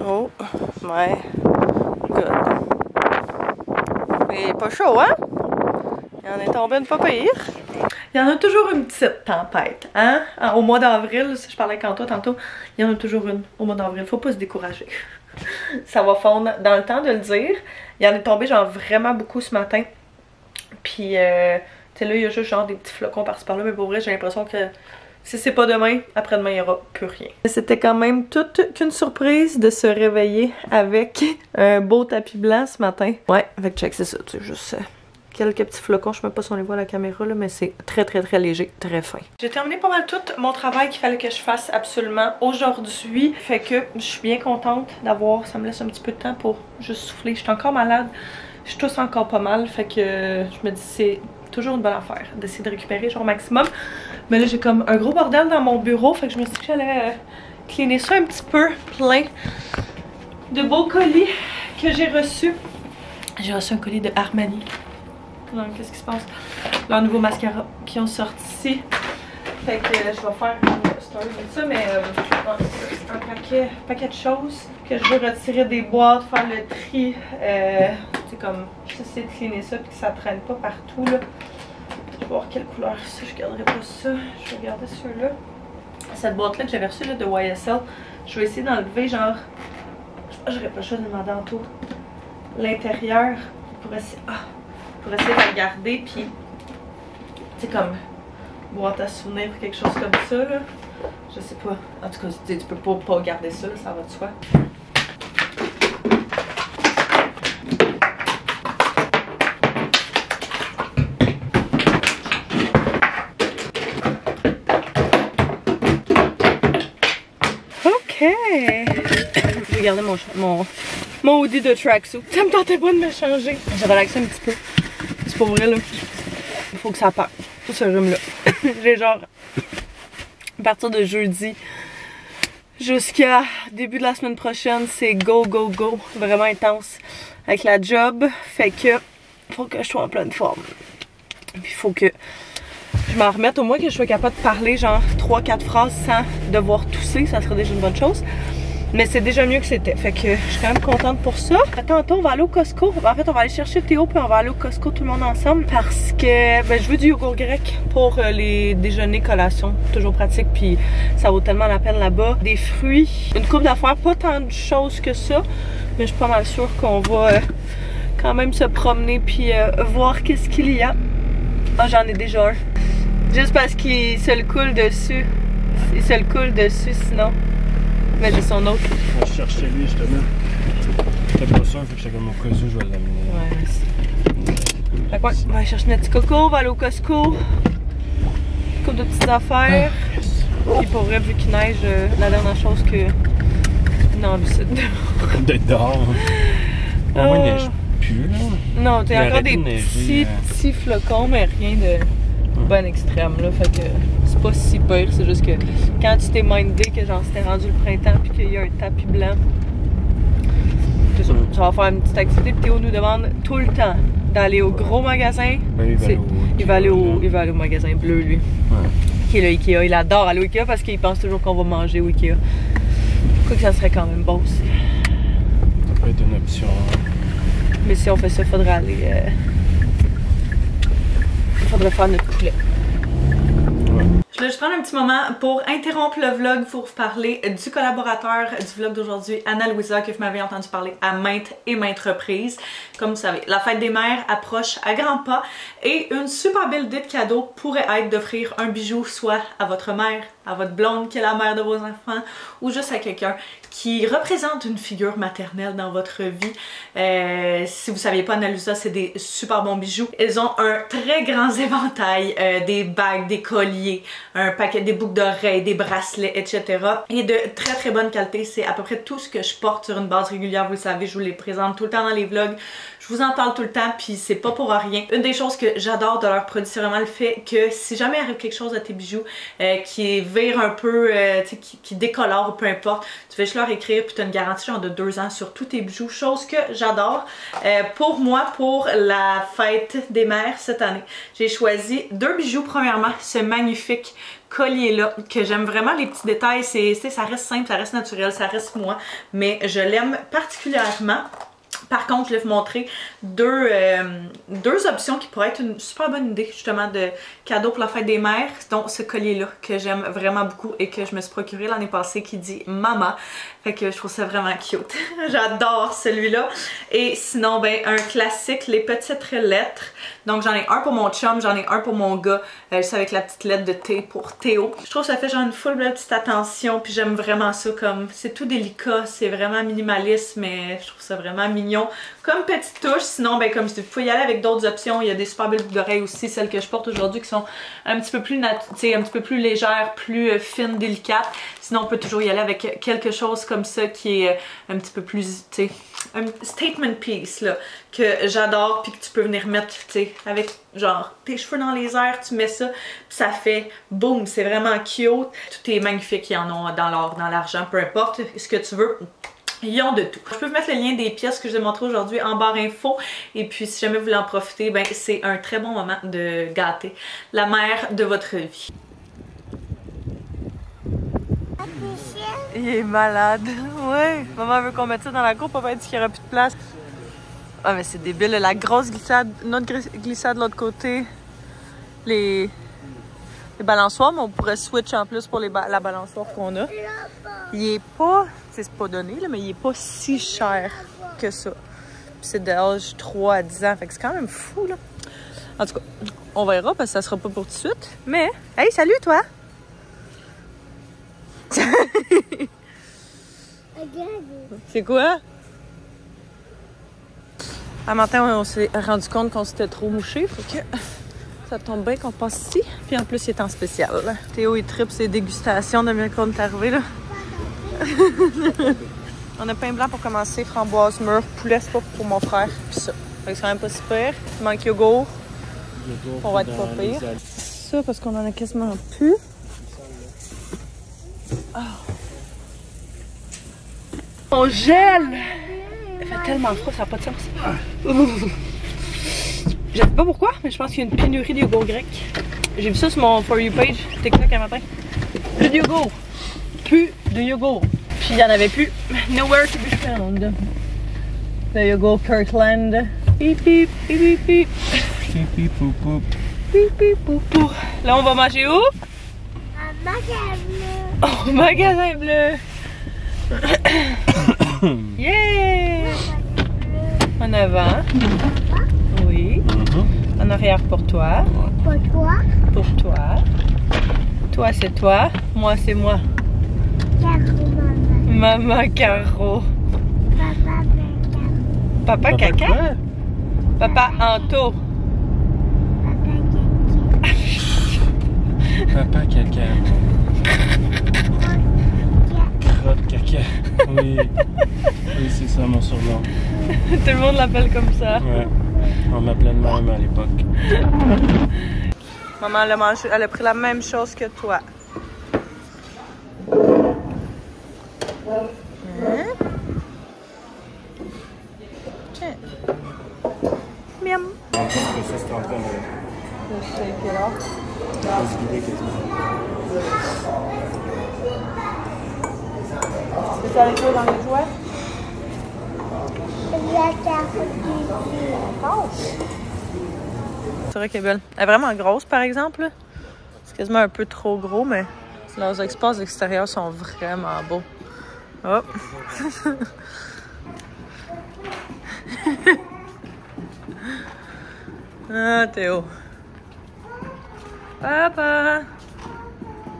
Oh, ouais. Good. Il est pas chaud, hein? Il en est tombé une pas pire. Il y en a toujours une petite tempête, hein? Au mois d'avril, si je parlais avec Antoine tantôt, il y en a toujours une au mois d'avril. Faut pas se décourager. Ça va fondre dans le temps de le dire. Il en est tombé genre vraiment beaucoup ce matin. Puis, tu sais, là, il y a juste genre des petits flocons par-ci par-là, mais pour vrai, j'ai l'impression que si c'est pas demain, après-demain, il n'y aura plus rien. C'était quand même toute qu'une surprise de se réveiller avec un beau tapis blanc ce matin. Ouais, avec check, c'est ça, tu sais, juste quelques petits flocons. Je sais même pas si on les voit à la caméra, là, mais c'est très léger, très fin. J'ai terminé pas mal tout mon travail qu'il fallait que je fasse absolument aujourd'hui. Fait que je suis bien contente d'avoir, ça me laisse un petit peu de temps pour juste souffler. Je suis encore malade, je tousse encore pas mal, fait que je me dis c'est toujours une bonne affaire d'essayer de récupérer genre au maximum. Mais là j'ai comme un gros bordel dans mon bureau, fait que je me suis dit que j'allais cleaner ça un petit peu, plein de beaux colis que j'ai reçus. J'ai reçu un colis de Armani. Qu'est-ce qui se passe? Leur nouveau mascara qui ont sorti. Fait que je vais faire une story de ça, mais un paquet de choses que je veux retirer des boîtes, faire le tri. C'est comme j'essaie de cleaner ça puis que ça traîne pas partout là. Je vais voir quelle couleur ça, je garderai pas ça. Je vais garder ceux-là. Cette boîte là que j'avais reçue là, de YSL, je vais essayer d'enlever genre. J'aurais pas le choix de demander en tout l'intérieur pour essayer. Pour essayer de la garder, puis tu sais, comme boîte à souvenirs ou quelque chose comme ça là. Je sais pas. En tout cas, tu peux pas garder ça, là, ça va de soi. Ok. Je vais garder mon hoodie de tracksuit. Ça me tentait pas de me changer. J'ai relaxé un petit peu. C'est pour vrai là. Il faut que ça parte. Tout ce rhume là. J'ai genre à partir de jeudi jusqu'à début de la semaine prochaine, c'est go. Vraiment intense avec la job. Fait que faut que je sois en pleine forme. Puis faut que je m'en remette, au moins que je sois capable de parler genre 3-4 phrases sans devoir tousser. Ça serait déjà une bonne chose. Mais c'est déjà mieux que c'était. Fait que je suis quand même contente pour ça. Tantôt, on va aller au Costco. En fait, on va aller chercher Théo puis on va aller au Costco tout le monde ensemble. Parce que je veux du yogourt grec pour les déjeuners, collations. Toujours pratique puis ça vaut tellement la peine là-bas. Des fruits, une coupe d'affaires, pas tant de choses que ça. Mais je suis pas mal sûre qu'on va quand même se promener puis voir qu'est-ce qu'il y a. Ah, j'en ai déjà un. Juste parce qu'il se le coule dessus. Il se le coule dessus sinon. Mais j'ai son autre. Je cherchais lui justement. J'étais pas sûr, fait que j'étais comme au cas où je vais l'amener. Ouais, merci. Fait quoi? On va aller chercher notre petit coco, on va aller au Costco. Coupe de petites affaires. Yes. Puis pour vrai, vu qu'il neige, la dernière chose que. Non, mais c'est d'être dehors. Au moins, il neige plus là. Non, t'as encore des petits flocons, mais rien de bon extrême là. Fait que c'est pas si pire, c'est juste que quand tu t'es mindé que genre c'était rendu le printemps puis qu'il y a un tapis blanc, c'est ça. Ça va faire une petite activité. Puis Théo nous demande tout le temps d'aller au gros magasin. Ben, il va aller au magasin bleu lui. Ouais. Qui est le Ikea. Il adore aller au Ikea parce qu'il pense toujours qu'on va manger au Ikea. Quoi que ça serait quand même bon aussi. Ça peut être une option. Mais si on fait ça, il faudrait aller. Il faudrait faire notre poulet. Ouais. Je voulais juste prendre un petit moment pour interrompre le vlog pour vous parler du collaborateur du vlog d'aujourd'hui, Anna-Louisa, que vous m'avez entendu parler à maintes et maintes reprises. Comme vous savez, la fête des mères approche à grands pas et une super belle idée de cadeau pourrait être d'offrir un bijou soit à votre mère, à votre blonde qui est la mère de vos enfants ou juste à quelqu'un qui représente une figure maternelle dans votre vie. Si vous ne saviez pas, Anna-Louisa, c'est des super bons bijoux. Ils ont un très grand éventail, des bagues, des colliers, un paquet, des boucles d'oreilles, des bracelets, etc. Et de très bonne qualité. C'est à peu près tout ce que je porte sur une base régulière. Vous le savez, je vous les présente tout le temps dans les vlogs. Je vous en parle tout le temps, puis c'est pas pour rien. Une des choses que j'adore de leurs produits, c'est vraiment le fait que si jamais arrive quelque chose à tes bijoux qui vire un peu, qui décolore ou peu importe, tu vas juste leur écrire, puis tu as une garantie genre de 2 ans sur tous tes bijoux, chose que j'adore. Pour moi, pour la fête des mères cette année, j'ai choisi 2 bijoux. Premièrement, ce magnifique collier-là, que j'aime vraiment les petits détails. Ça reste simple, ça reste naturel, ça reste moi, mais je l'aime particulièrement. Par contre, je vais vous montrer deux options qui pourraient être une super bonne idée justement de cadeau pour la fête des mères, dont ce collier-là que j'aime vraiment beaucoup et que je me suis procuré l'année passée qui dit Mama. Fait que je trouve ça vraiment cute. J'adore celui-là. Et sinon, ben un classique, les petites lettres. Donc j'en ai un pour mon chum, j'en ai un pour mon gars. C'est avec la petite lettre de T pour Théo. Je trouve que ça fait genre une full belle petite attention, puis j'aime vraiment ça, comme c'est tout délicat, c'est vraiment minimaliste, mais je trouve ça vraiment mignon. Comme petite touche, sinon ben comme je dis, vous pouvez y aller avec d'autres options. Il y a des super belles boucles d'oreilles aussi, celles que je porte aujourd'hui qui sont un petit peu plus un petit peu plus légères, plus fines, délicates. Sinon on peut toujours y aller avec quelque chose comme ça qui est un petit peu plus, tu sais, un statement piece là, que j'adore, puis que tu peux venir mettre, tu sais, avec genre tes cheveux dans les airs, tu mets ça, puis ça fait boum, c'est vraiment cute. Tout est magnifique, ils en ont dans l'or, dans l'argent, peu importe ce que tu veux. Ils ont de tout. Je peux vous mettre le lien des pièces que je vais montrer aujourd'hui en barre info. Et puis si jamais vous voulez en profiter, ben c'est un très bon moment de gâter la mère de votre vie. Il est malade. Ouais. Maman veut qu'on mette ça dans la cour pour pas dire qu'il n'y aura plus de place. Ah mais c'est débile. La grosse glissade, notre glissade de l'autre côté. Les balançoires, mais on pourrait switch en plus pour la balançoire qu'on a. Il est pas, c'est pas donné, là, mais il est pas si cher que ça. C'est d'âge 3 à 10 ans, fait que c'est quand même fou, là. En tout cas, on verra parce que ça sera pas pour tout de suite. Mais, hey, salut toi! C'est quoi? Un matin, on s'est rendu compte qu'on s'était trop mouché, fait que ça tombe bien qu'on passe ici. Puis en plus, il est en spécial. Théo, il tripe ses dégustations de mieux qu'on est arrivé, là. On a pain blanc pour commencer, framboise mûre, poulet, c'est pas pour mon frère, puis ça. Fait que c'est quand même pas super. Il manque yogourt. On va être pas pire. Ça, parce qu'on en a quasiment plus. Oh. On gèle! Il fait tellement froid, ça n'a pas de sens. Je sais pas pourquoi, mais je pense qu'il y a une pénurie de yogourt grec. J'ai vu ça sur mon For You page TikTok un matin. Plus de yogourt. Plus de yogourt. Puis il y en avait plus. Nowhere to be found. Le yogourt Kirkland. Pip pip pip pip pip. Pip pip pou pou. Pip pip pou pou. Là on va manger où? Un magasin bleu. Au magasin bleu. Yeah! En avant. Oui. En arrière pour toi. Pour toi. Pour toi. Toi c'est toi. Moi c'est moi. Caro, maman. Maman Caro. Papa, Papa caca? Quoi? Papa Anto. Papa, Papa caca. Crotte caca. Oui. Oui, c'est ça mon surnom. Tout le monde l'appelle comme ça. Ouais. On m'appelait de même à l'époque. Maman elle a mangé, elle a pris la même chose que toi. Hein? Tiens. Miam. En fait, ça, c'était en train de se vider quasiment. C'est avec toi dans les jouets? C'est vrai qu'elle est belle. Elle est vraiment grosse par exemple. Là. C'est quasiment un peu trop gros, mais leurs espaces extérieurs sont vraiment beaux. Oh! Ah, Théo. Papa!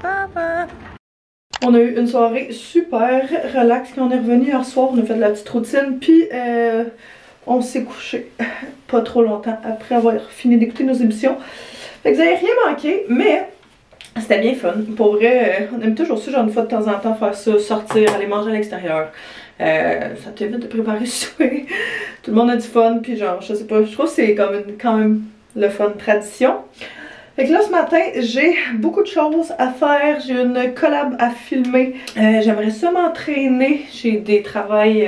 Papa! On a eu une soirée super relax quand on est revenu hier soir. On a fait de la petite routine, puis on s'est couché pas trop longtemps après avoir fini d'écouter nos émissions. Fait que vous n'avez rien manqué, mais c'était bien fun. Pour vrai, on aime toujours ça, genre une fois de temps en temps faire ça, sortir, aller manger à l'extérieur. Ça t'évite de préparer le souper. Tout le monde a du fun, puis genre, je sais pas, je trouve que c'est quand même le fun tradition. Fait que là, ce matin, j'ai beaucoup de choses à faire. J'ai une collab à filmer. J'aimerais ça m'entraîner. J'ai du travail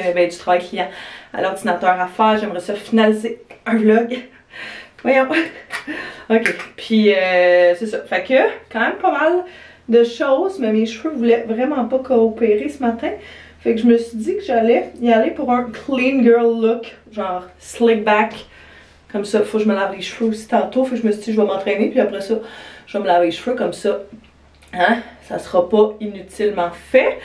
client à l'ordinateur à faire. J'aimerais ça finaliser un vlog. Voyons. Ok. Puis, c'est ça. Fait que, quand même pas mal de choses, mais mes cheveux voulaient vraiment pas coopérer ce matin. Fait que je me suis dit que j'allais y aller pour un clean girl look, genre slick back. Comme ça, faut que je me lave les cheveux aussi tantôt. Fait que je me suis dit je vais m'entraîner, puis après ça, je vais me laver les cheveux comme ça. Hein? Ça sera pas inutilement fait.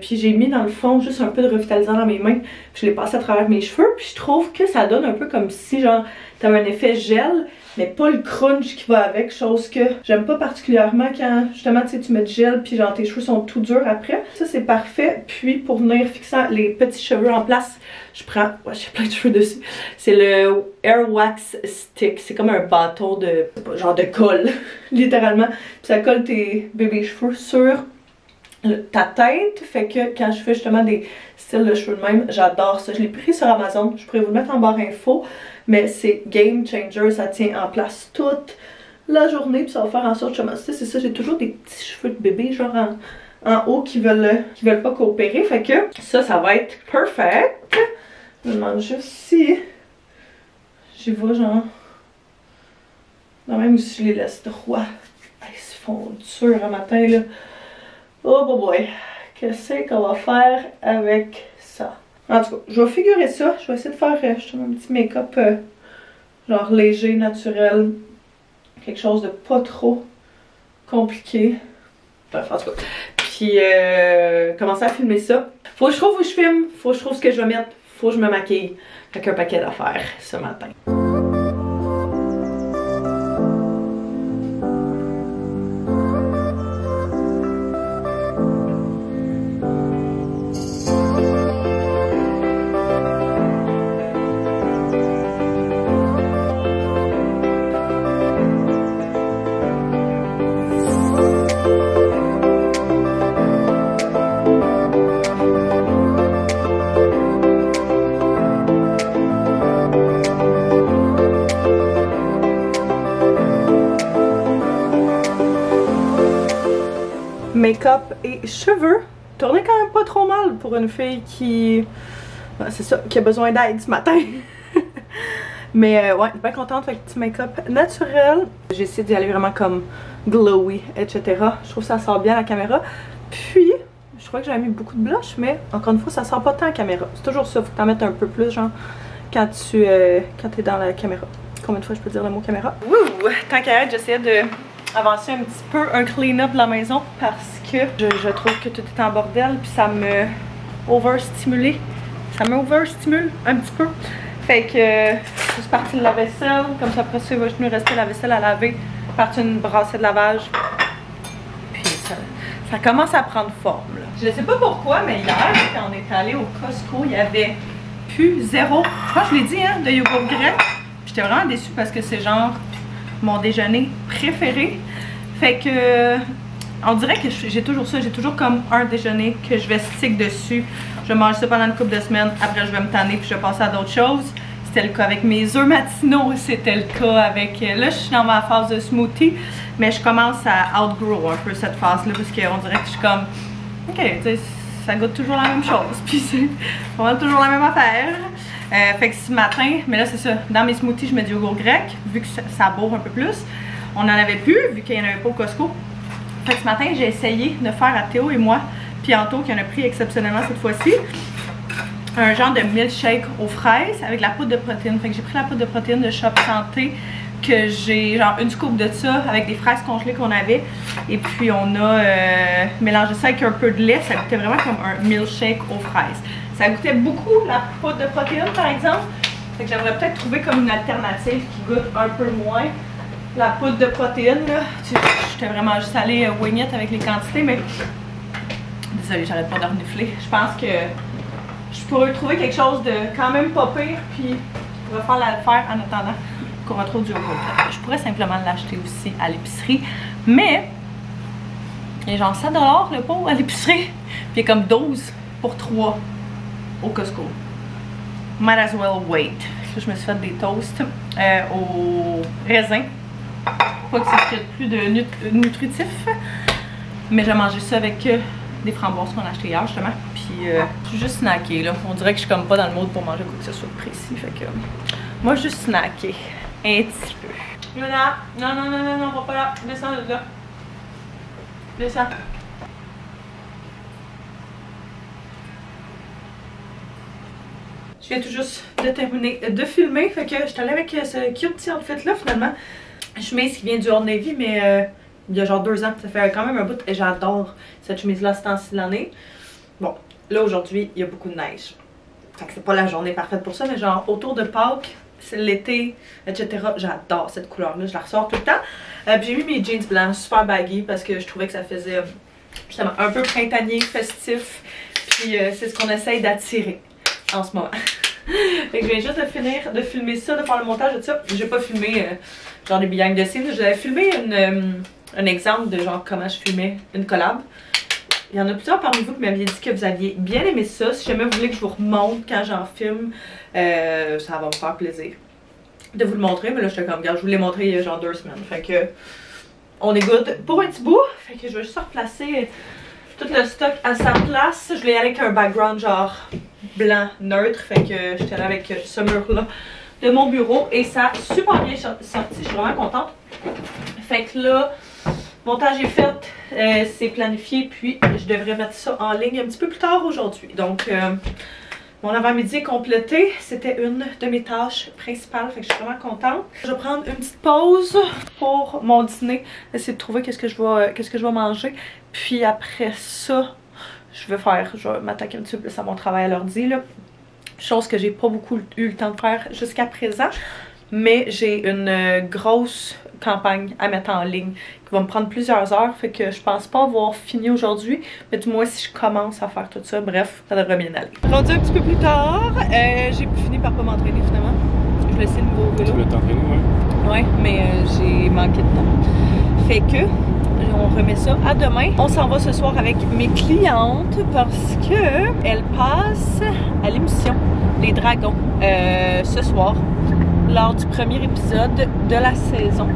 Puis j'ai mis dans le fond juste un peu de revitalisant dans mes mains. Puis je l'ai passé à travers mes cheveux. Puis je trouve que ça donne un peu comme si genre t'avais un effet gel, mais pas le crunch qui va avec. Chose que j'aime pas particulièrement quand justement tu sais tu mets du gel puis genre tes cheveux sont tout durs après. Ça c'est parfait. Puis pour venir fixer les petits cheveux en place, je prends, ouais j'ai plein de cheveux dessus. C'est le Air Wax Stick. C'est comme un bâton de genre de colle littéralement. Puis ça colle tes bébés cheveux sur ta tête. Fait que quand je fais justement des styles de cheveux de même, j'adore ça. Je l'ai pris sur Amazon. Je pourrais vous le mettre en barre info. Mais c'est game changer. Ça tient en place toute la journée. Puis ça va faire en sorte, justement, c'est ça, j'ai toujours des petits cheveux de bébé genre en haut qui veulent pas coopérer. Fait que ça va être perfect. Je me demande juste si j'y vois genre non, même si je les laisse droits. Ils se font durs un matin là. Oh boy, qu'est-ce qu'on va faire avec ça? En tout cas, je vais figurer ça. Je vais essayer de faire justement un petit make-up genre léger, naturel. Quelque chose de pas trop compliqué. Bref, en tout cas. Puis, commencer à filmer ça. Faut que je trouve où je filme. Faut que je trouve ce que je vais mettre. Faut que je me maquille. Fait qu'un paquet d'affaires ce matin. Make-up et cheveux. Tournait quand même pas trop mal pour une fille qui... c'est ça, qui a besoin d'aide ce matin. Mais ouais, bien contente avec le petit make-up naturel. J'ai essayé d'y aller vraiment comme glowy, etc. Je trouve que ça sort bien à la caméra. Puis, je crois que j'avais mis beaucoup de blush, mais encore une fois, ça sort pas tant à la caméra. C'est toujours ça, faut que t'en mettes un peu plus, genre, quand t'es dans la caméra. Combien de fois je peux dire le mot caméra? Wouh! Tant qu'à être, j'essayais de avancer un petit peu un clean-up de la maison parce que je trouve que tout est en bordel puis ça me overstimulé. Ça m'overstimule un petit peu. Fait que je suis partie de la vaisselle. Comme ça après ça, il va juste nous rester la vaisselle à laver. Partie une brassée de lavage. Puis ça commence à prendre forme là. Je sais pas pourquoi, mais hier, quand on est allé au Costco, il y avait plus zéro. Je pense que je l'ai dit hein, de yogourt grec. J'étais vraiment déçue parce que c'est genre mon déjeuner préféré. Fait que on dirait que j'ai toujours ça, j'ai toujours comme un déjeuner que je vais stick dessus. Je vais manger ça pendant une couple de semaines, après je vais me tanner puis je vais passer à d'autres choses. C'était le cas avec mes œufs matinaux, c'était le cas avec... Là je suis dans ma phase de smoothie, mais je commence à outgrow un peu cette phase-là parce qu'on dirait que je suis comme... Ok, tu sais, ça goûte toujours la même chose, puis c'est toujours la même affaire. Fait que ce matin, mais là c'est ça, dans mes smoothies je mets du yogourt grec, vu que ça bourre un peu plus. On en avait plus, vu qu'il n'y en avait pas au Costco. Fait que ce matin j'ai essayé de faire à Théo et moi, puis Anto qui en a pris exceptionnellement cette fois-ci, un genre de milkshake aux fraises avec la poudre de protéines. Fait que j'ai pris la poudre de protéines de Shop Santé, que j'ai genre une scoop de ça avec des fraises congelées qu'on avait. Et puis on a mélangé ça avec un peu de lait, ça goûtait vraiment comme un milkshake aux fraises. Ça goûtait beaucoup la poudre de protéines par exemple. Fait que j'aimerais peut-être trouver comme une alternative qui goûte un peu moins la poudre de protéines là. J'étais vraiment juste allée wing it avec les quantités, mais désolée, j'arrête pas de renifler. Je pense que je pourrais trouver quelque chose de quand même pas pire, puis je vais faire l'affaire en attendant qu'on retrouve du yogourt. Je pourrais simplement l'acheter aussi à l'épicerie, mais il y a genre 7$ le pot à l'épicerie, puis il y a comme 12 pour 3 au Costco. Might as well wait. Là, je me suis fait des toasts au raisin. Pas que c'est plus de nutritif, mais j'ai mangé ça avec des framboises qu'on a acheté hier justement. Puis je suis juste snackée là. On dirait que je suis comme pas dans le mode pour manger quoi que ce soit de précis. Fait que moi je suis juste snackée un petit peu. Luna, non, va pas là. Descends de là. Descends. Je viens tout juste de terminer de filmer, fait que je suis allée avec ce cute petit outfit là finalement. Chemise qui vient du Old Navy, mais il y a genre 2 ans, ça fait quand même un bout et j'adore cette chemise là ce temps-ci de l'année. Bon, là aujourd'hui il y a beaucoup de neige. Fait que c'est pas la journée parfaite pour ça, mais genre autour de Pâques, c'est l'été, etc. J'adore cette couleur là, je la ressors tout le temps. J'ai mis mes jeans blancs super baggy parce que je trouvais que ça faisait justement un peu printanier, festif. Puis c'est ce qu'on essaye d'attirer en ce moment. Fait que je viens juste de finir de filmer ça, de faire le montage de ça. J'ai pas filmé genre des behind the scenes. J'avais filmé un exemple de genre comment je filmais une collab. Il y en a plusieurs parmi vous qui m'aviez dit que vous aviez bien aimé ça. Si jamais vous voulez que je vous remonte quand j'en filme, ça va me faire plaisir de vous le montrer. Mais là, j'étais comme, regarde, je vous l'ai montré il y a genre 2 semaines. Fait que on est good pour un petit bout. Fait que je vais juste replacer tout le stock à sa place. Je vais y aller avec un background genre blanc neutre. Fait que j'étais là avec ce mur-là de mon bureau. Et ça a super bien sorti. Je suis vraiment contente. Fait que là, montage est fait, c'est planifié, puis je devrais mettre ça en ligne un petit peu plus tard aujourd'hui. Donc, mon avant-midi est complété. C'était une de mes tâches principales, fait que je suis vraiment contente. Je vais prendre une petite pause pour mon dîner, essayer de trouver qu'est-ce que je vais manger. Puis après ça, je vais m'attaquer un petit peu plus à mon travail à l'ordi, là. Chose que j'ai pas beaucoup eu le temps de faire jusqu'à présent. Mais j'ai une grosse campagne à mettre en ligne qui va me prendre plusieurs heures, fait que je pense pas avoir fini aujourd'hui, mais du moins si je commence à faire tout ça, bref, ça devrait bien aller. Rendu un petit peu plus tard, j'ai fini par pas m'entraîner finalement. Je vais laisser le nouveau vélo. Tu voulais t'entraîner, ouais? Ouais, mais j'ai manqué de temps. Fait que on remet ça à demain. On s'en va ce soir avec mes clientes parce que elles passent à l'émission Les Dragons ce soir, lors du premier épisode de la saison.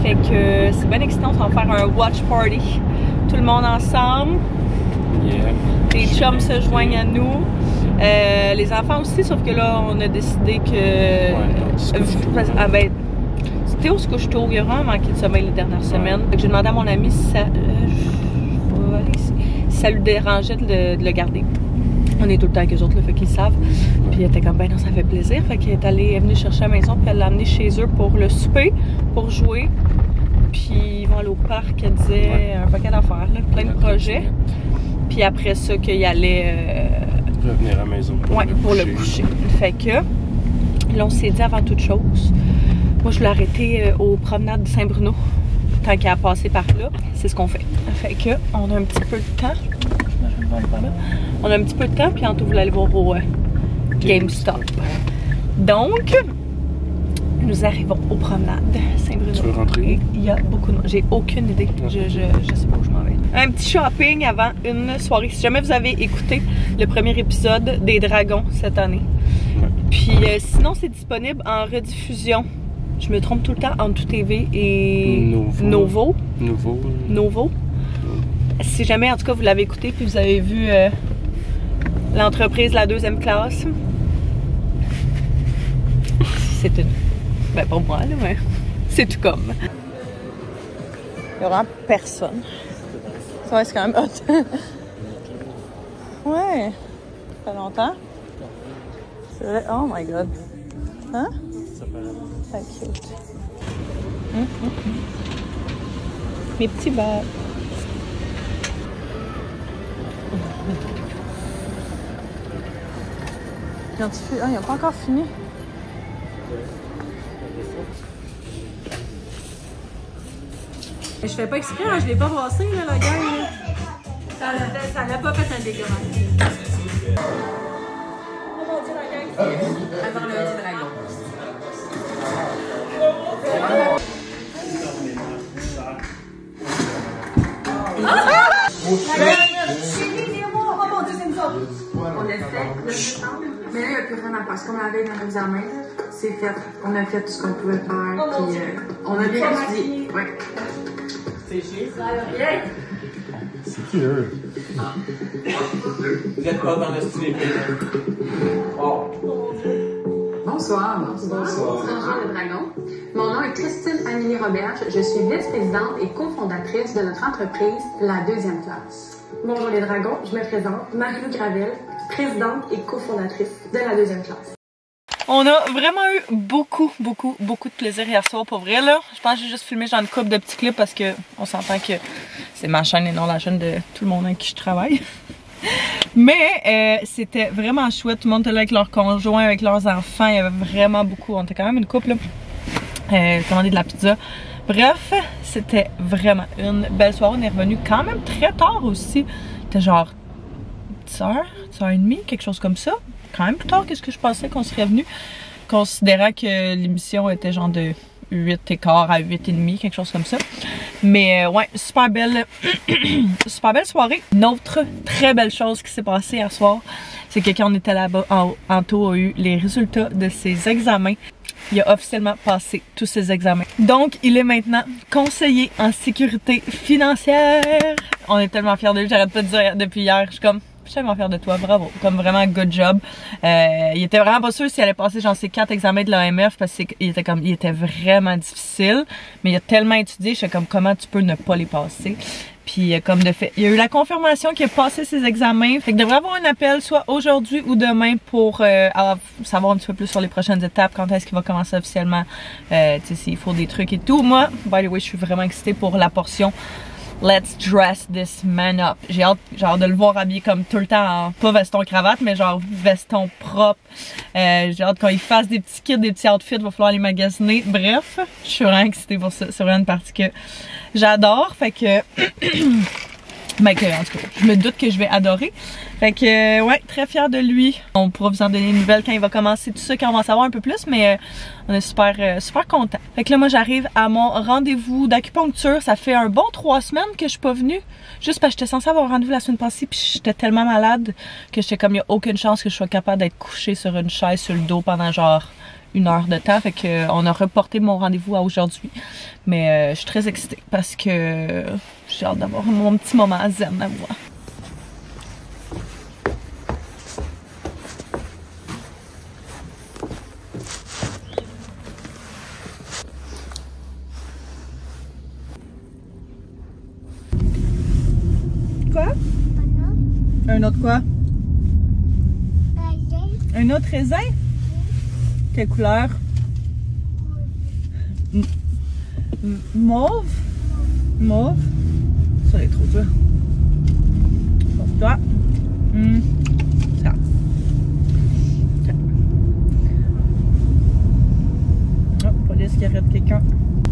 Fait que c'est bien excitant, on va faire un watch party. Tout le monde ensemble. Yeah. Les chums se joignent à nous. Les enfants aussi, sauf que là, on a décidé que... Théo se couche tôt, il a vraiment manqué de sommeil les dernières semaines. J'ai demandé à mon ami si ça lui dérangeait de le garder. On est tout le temps avec eux autres, là, fait qu'ils savent. Puis elle était comme, ben non, ça fait plaisir. Fait qu'elle est venue chercher à la maison, puis elle l'a amené chez eux pour le souper, pour jouer. Puis ils vont aller au parc, elle disait, un paquet d'affaires, plein de projets. Puis après ça, qu'il allait... revenir à la maison pour le coucher. Fait que, là, on s'est dit avant toute chose, moi, je voulais arrêter aux promenades de Saint-Bruno, tant qu'à passer par là. C'est ce qu'on fait. Fait que, on a un petit peu de temps. On a un petit peu de temps, puis Anto voulait aller voir au GameStop. Donc, nous arrivons aux promenades Saint-Bruno. Tu veux rentrer? Il y a beaucoup de monde. J'ai aucune idée. Je sais pas où je m'en vais. Un petit shopping avant une soirée. Si jamais vous avez écouté le premier épisode des Dragons cette année. Ouais. Puis sinon, c'est disponible en rediffusion. Je me trompe tout le temps entre Tout TV et Novo. Si jamais, en tout cas, vous l'avez écouté puis vous avez vu l'entreprise La Deuxième Classe, c'est une... Ben, pour moi, là, mais c'est tout comme. Il y a vraiment personne. Ça, c'est quand même hot. Ouais. Ça fait longtemps. C'est vrai. Oh my god. Hein? C'est cute. Mes petits bacs. Ils n'ont pas encore fini. Mais je fais pas exprès, hein, je l'ai pas brassé, là, la gang. Ça l'a pas fait un dégât. Avant le petit dragon. On l'a fait, mais là, il n'y a plus rien à faire. Ce qu'on avait dans l'examen, c'est fait. On a fait tout ce qu'on pouvait faire. Puis, on a bien étudié. Ouais. C'est chier. C'est qui eux? Vous êtes pas dans le style. Bonsoir. Bonsoir. Le dragon. Mon nom est Christine Annie Julie Roberge. Je suis vice-présidente et cofondatrice de notre entreprise, La Deuxième Classe. Bonjour les dragons, je me présente, Marie-Lou Gravel, présidente et cofondatrice de La Deuxième Classe. On a vraiment eu beaucoup de plaisir hier soir pour vrai là. Je pense que j'ai juste filmé genre une couple de petits clips parce que on s'entend que c'est ma chaîne et non la chaîne de tout le monde avec qui je travaille. Mais c'était vraiment chouette, tout le monde était là avec leurs conjoints, avec leurs enfants, il y avait vraiment beaucoup, on était quand même une couple là, commandé de la pizza. Bref, c'était vraiment une belle soirée, on est revenu quand même très tard aussi, c'était genre 10h, 10h30, quelque chose comme ça. Quand même plus tard que ce que je pensais qu'on serait venu, considérant que l'émission était genre de 8h15 à 8h30, quelque chose comme ça. Mais ouais, super belle soirée. Une autre très belle chose qui s'est passée hier soir, c'est que quand on était là-bas, Anto a eu les résultats de ses examens. Il a officiellement passé tous ses examens. Donc, il est maintenant conseiller en sécurité financière. On est tellement fiers de lui, j'arrête pas de dire depuis hier, je suis comme... Je suis tellement fière de toi, bravo, comme vraiment good job. Il était vraiment pas sûr s'il allait passer genre ses 4 examens de l'AMF parce qu'il était vraiment difficile, mais il a tellement étudié, je sais comme comment tu peux ne pas les passer. Puis comme de fait, il y a eu la confirmation qu'il a passé ses examens, fait qu'il devrait avoir un appel soit aujourd'hui ou demain pour savoir un petit peu plus sur les prochaines étapes, quand est-ce qu'il va commencer officiellement, tu sais s'il faut des trucs et tout. Moi, by the way, je suis vraiment excitée pour la portion Let's dress this man up. J'ai hâte genre de le voir habillé comme tout le temps en, pas veston cravate, mais genre veston propre. J'ai hâte quand il fasse des petits kits, des petits outfits, il va falloir les magasiner. Bref, je suis vraiment excitée pour ça. C'est vraiment une partie que j'adore. Fait que ben que, en tout cas, je me doute que je vais adorer. Fait que, ouais, très fière de lui. On pourra vous en donner une nouvelle quand il va commencer tout ça, quand on va en savoir un peu plus, mais on est super contents. Fait que là, moi, j'arrive à mon rendez-vous d'acupuncture. Ça fait un bon 3 semaines que je suis pas venue. Juste parce que j'étais censée avoir un rendez-vous la semaine passée, puis j'étais tellement malade que j'étais comme, il n'y a aucune chance que je sois capable d'être couchée sur une chaise sur le dos pendant genre 1 heure de temps. Fait que on a reporté mon rendez-vous à aujourd'hui. Mais je suis très excitée parce que j'ai hâte d'avoir mon petit moment zen à moi. Quoi? Un autre quoi? Un autre raisin? Quelle couleur? Mauve? Mauve? Ça va être trop dur. Pour toi. Ça. Oh, police qui arrête quelqu'un.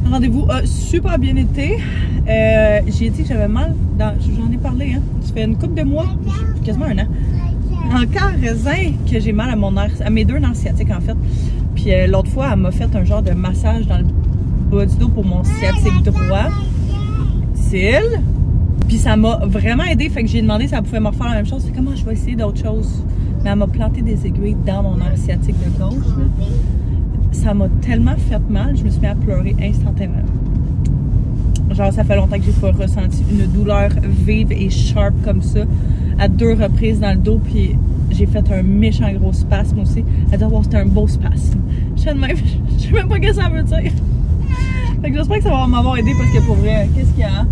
Le rendez-vous a super bien été. J'ai dit que j'avais mal. J'en ai parlé, hein. Ça fait une couple de mois, quasiment 1 an. Encore raisin que j'ai mal à mes 2 nerfs sciatiques en fait. Puis l'autre fois, elle m'a fait un genre de massage dans le bas du dos pour mon sciatique droit. Cils. Puis ça m'a vraiment aidé. Fait que j'ai demandé si elle pouvait me refaire la même chose. C'est comment je vais essayer d'autres choses. Mais elle m'a planté des aiguilles dans mon nerf sciatique de gauche. Là. Ça m'a tellement fait mal, je me suis mis à pleurer instantanément. Genre, ça fait longtemps que j'ai pas ressenti une douleur vive et sharp comme ça. À 2 reprises dans le dos, puis j'ai fait un méchant gros spasme aussi. Elle dit, wow, c'était un beau spasme. Je sais même, je sais même pas ce que ça veut dire. Fait que j'espère que ça va m'avoir aidé parce que pour vrai, qu'est-ce qu'il y a?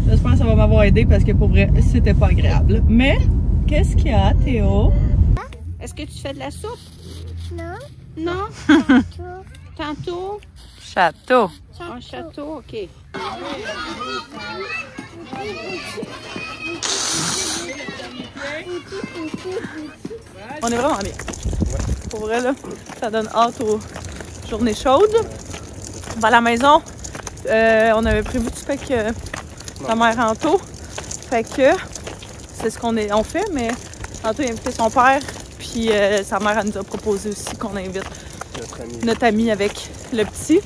J'espère que ça va m'avoir aidé parce que pour vrai, c'était pas agréable. Mais, qu'est-ce qu'il y a, Théo? Est-ce que tu fais de la soupe? Non. Non? Tantôt? Château. Un château, ok. On est vraiment bien. Pour vrai, là, ça donne hâte aux journées chaudes. On va à la maison. On avait prévu de souper avec sa mère Anto. Fait que c'est ce qu'on fait, mais Anto a invité son père. Puis sa mère elle nous a proposé aussi qu'on invite notre ami avec le petit.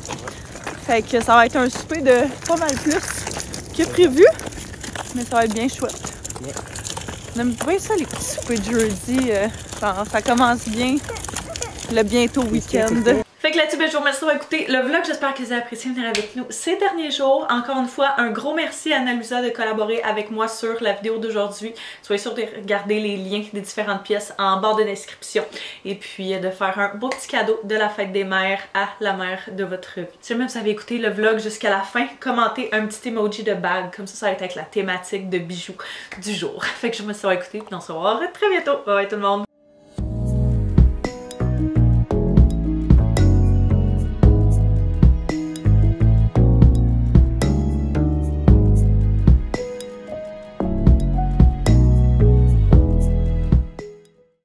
Fait que ça va être un souper de pas mal plus que prévu. Mais ça va être bien chouette. On aime bien ça les petits soupers de jeudi. Ça commence bien le bientôt week-end. Fait que là-dessus, je vous remercie d'avoir écouté le vlog. J'espère que vous avez apprécié venir avec nous ces derniers jours. Encore une fois, un gros merci à Anna-Luisa de collaborer avec moi sur la vidéo d'aujourd'hui. Soyez sûrs de regarder les liens des différentes pièces en barre de description. Et puis de faire un beau petit cadeau de la fête des mères à la mère de votre vie. Si jamais vous avez écouté le vlog jusqu'à la fin, commentez un petit emoji de bague. Comme ça va être avec la thématique de bijoux du jour. Fait que je me suis écouté. Puis on se revoit très bientôt. Bye bye tout le monde!